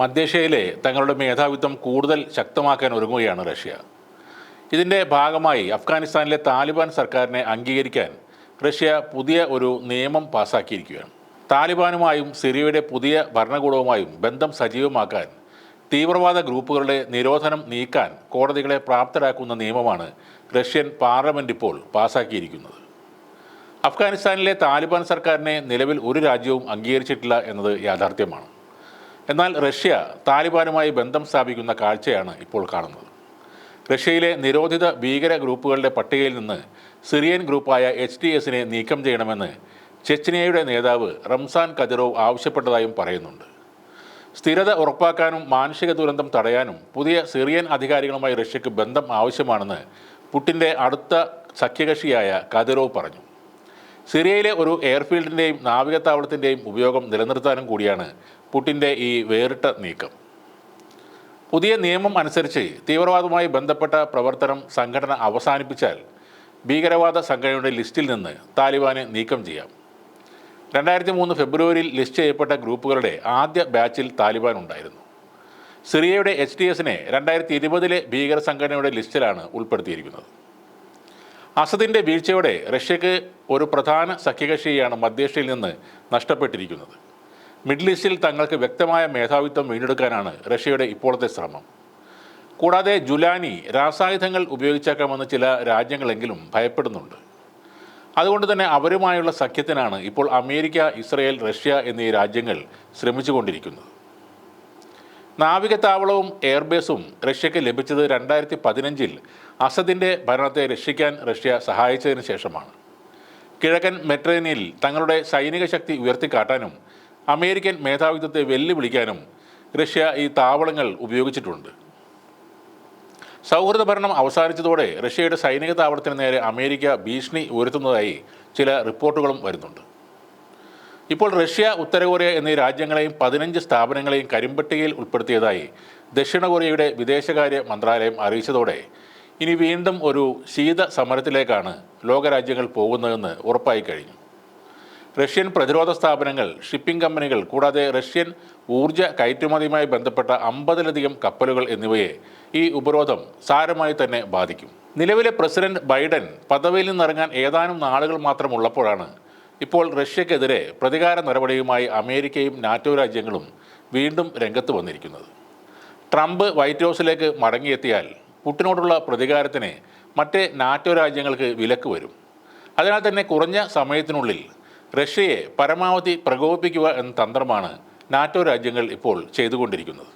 മധ്യേഷ്യയിലെ തങ്ങളുടെ മേധാവിത്വം കൂടുതൽ ശക്തമാക്കാൻ ഒരുങ്ങുകയാണ് റഷ്യ. ഇതിൻ്റെ ഭാഗമായി അഫ്ഗാനിസ്ഥാനിലെ താലിബാൻ സർക്കാരിനെ അംഗീകരിക്കാൻ റഷ്യ പുതിയ ഒരു നിയമം പാസാക്കിയിരിക്കുകയാണ്. താലിബാനുമായും സിറിയയുടെ പുതിയ ഭരണകൂടവുമായും ബന്ധം സജീവമാക്കാൻ, തീവ്രവാദ ഗ്രൂപ്പുകളുടെ നിരോധനം നീക്കാൻ കോടതികളെ പ്രാപ്തരാക്കുന്ന നിയമമാണ് റഷ്യൻ പാർലമെൻറ്റ് ഇപ്പോൾ പാസാക്കിയിരിക്കുന്നത്. അഫ്ഗാനിസ്ഥാനിലെ താലിബാൻ സർക്കാരിനെ നിലവിൽ ഒരു രാജ്യവും അംഗീകരിച്ചിട്ടില്ല എന്നത് യാഥാർത്ഥ്യമാണ്. എന്നാൽ റഷ്യ താലിബാനുമായി ബന്ധം സ്ഥാപിക്കുന്ന കാഴ്ചയാണ് ഇപ്പോൾ കാണുന്നത്. റഷ്യയിലെ നിരോധിത ഭീകര ഗ്രൂപ്പുകളുടെ പട്ടികയിൽ നിന്ന് സിറിയൻ ഗ്രൂപ്പായ HTSനെ നീക്കം ചെയ്യണമെന്ന് ചെച്നിയയുടെ നേതാവ് റംസാൻ കദിറോവ് ആവശ്യപ്പെട്ടതായും പറയുന്നുണ്ട്. സ്ഥിരത ഉറപ്പാക്കാനും മാനുഷിക ദുരന്തം തടയാനും പുതിയ സിറിയൻ അധികാരികളുമായി റഷ്യക്ക് ബന്ധം ആവശ്യമാണെന്ന് പുടിൻ്റെ അടുത്ത സഖ്യകക്ഷിയായ കദിറോവ് പറഞ്ഞു. സിറിയയിലെ ഒരു എയർഫീൽഡിൻ്റെയും നാവികത്താവളത്തിൻ്റെയും ഉപയോഗം നിലനിർത്താനും കൂടിയാണ് പുടിൻ്റെ ഈ വേറിട്ട നീക്കം. പുതിയ നിയമം അനുസരിച്ച് തീവ്രവാദവുമായി ബന്ധപ്പെട്ട പ്രവർത്തനം സംഘടന അവസാനിപ്പിച്ചാൽ ഭീകരവാദ സംഘടനയുടെ ലിസ്റ്റിൽ നിന്ന് താലിബാനെ നീക്കം ചെയ്യാം. 2003 ഫെബ്രുവരിയിൽ ലിസ്റ്റ് ചെയ്യപ്പെട്ട ഗ്രൂപ്പുകളുടെ ആദ്യ ബാച്ചിൽ താലിബാൻ ഉണ്ടായിരുന്നു. സിറിയയുടെ HTSനെ 2020 ഭീകര സംഘടനയുടെ ലിസ്റ്റിലാണ് ഉൾപ്പെടുത്തിയിരിക്കുന്നത്. അസദിൻ്റെ വീഴ്ചയോടെ റഷ്യക്ക് ഒരു പ്രധാന സഖ്യകക്ഷിയെയാണ് മധ്യേഷ്യയിൽ നിന്ന് നഷ്ടപ്പെട്ടിരിക്കുന്നത്. മിഡിൽ ഈസ്റ്റിൽ തങ്ങൾക്ക് വ്യക്തമായ മേധാവിത്വം വീണ്ടെടുക്കാനാണ് റഷ്യയുടെ ഇപ്പോഴത്തെ ശ്രമം. കൂടാതെ ജുലാനി രാസായുധങ്ങൾ ഉപയോഗിച്ചേക്കാമെന്ന് ചില രാജ്യങ്ങളെങ്കിലും ഭയപ്പെടുന്നുണ്ട്. അതുകൊണ്ട് തന്നെ അവരുമായുള്ള സഖ്യത്തിനാണ് ഇപ്പോൾ അമേരിക്ക, ഇസ്രയേൽ, റഷ്യ എന്നീ രാജ്യങ്ങൾ ശ്രമിച്ചുകൊണ്ടിരിക്കുന്നത്. നാവികത്താവളവും എയർബേസും റഷ്യക്ക് ലഭിച്ചത് 2015 അസദിൻ്റെ ഭരണത്തെ രക്ഷിക്കാൻ റഷ്യ സഹായിച്ചതിന് ശേഷമാണ്. കിഴക്കൻ മെഡിറ്ററേനിയനിൽ തങ്ങളുടെ സൈനിക ശക്തി ഉയർത്തിക്കാട്ടാനും അമേരിക്കൻ മേധാവിത്വത്തെ വെല്ലുവിളിക്കാനും റഷ്യ ഈ താവളങ്ങൾ ഉപയോഗിച്ചിട്ടുണ്ട്. സൗഹൃദ ഭരണം അവസാനിച്ചതോടെ റഷ്യയുടെ സൈനിക താവളത്തിന് നേരെ അമേരിക്ക ഭീഷണി ഉയർത്തുന്നതായി ചില റിപ്പോർട്ടുകളും വരുന്നുണ്ട്. ഇപ്പോൾ റഷ്യ, ഉത്തര കൊറിയ എന്നീ രാജ്യങ്ങളെയും 15 സ്ഥാപനങ്ങളെയും കരിമ്പട്ടികയിൽ ഉൾപ്പെടുത്തിയതായി ദക്ഷിണ കൊറിയയുടെ വിദേശകാര്യ മന്ത്രാലയം അറിയിച്ചതോടെ ഇനി വീണ്ടും ഒരു ശീത സമരത്തിലേക്കാണ് ലോകരാജ്യങ്ങൾ പോകുന്നതെന്ന് ഉറപ്പായി കഴിഞ്ഞു. റഷ്യൻ പ്രതിരോധ സ്ഥാപനങ്ങൾ, ഷിപ്പിംഗ് കമ്പനികൾ, കൂടാതെ റഷ്യൻ ഊർജ്ജ കയറ്റുമതിയുമായി ബന്ധപ്പെട്ട 50ലധികം കപ്പലുകൾ എന്നിവയെ ഈ ഉപരോധം സാരമായി തന്നെ ബാധിക്കും. നിലവിലെ പ്രസിഡന്റ് ബൈഡൻ പദവിയിൽ നിന്നിറങ്ങാൻ ഏതാനും നാളുകൾ മാത്രമുള്ളപ്പോഴാണ് ഇപ്പോൾ റഷ്യക്കെതിരെ പ്രതികാര നടപടിയുമായി അമേരിക്കയും നാറ്റോ രാജ്യങ്ങളും വീണ്ടും രംഗത്ത് വന്നിരിക്കുന്നത്. ട്രംപ് വൈറ്റ് ഹൗസിലേക്ക് മടങ്ങിയെത്തിയാൽ പുടിനോടുള്ള പ്രതികാരത്തിന് മറ്റ് നാറ്റോ രാജ്യങ്ങൾക്ക് വിലക്ക് വരും. അതിനാൽ തന്നെ കുറഞ്ഞ സമയത്തിനുള്ളിൽ റഷ്യയെ പരമാവധി പ്രകോപിപ്പിക്കുക എന്ന തന്ത്രമാണ് നാറ്റോ രാജ്യങ്ങൾ ഇപ്പോൾ ചെയ്തുകൊണ്ടിരിക്കുന്നത്.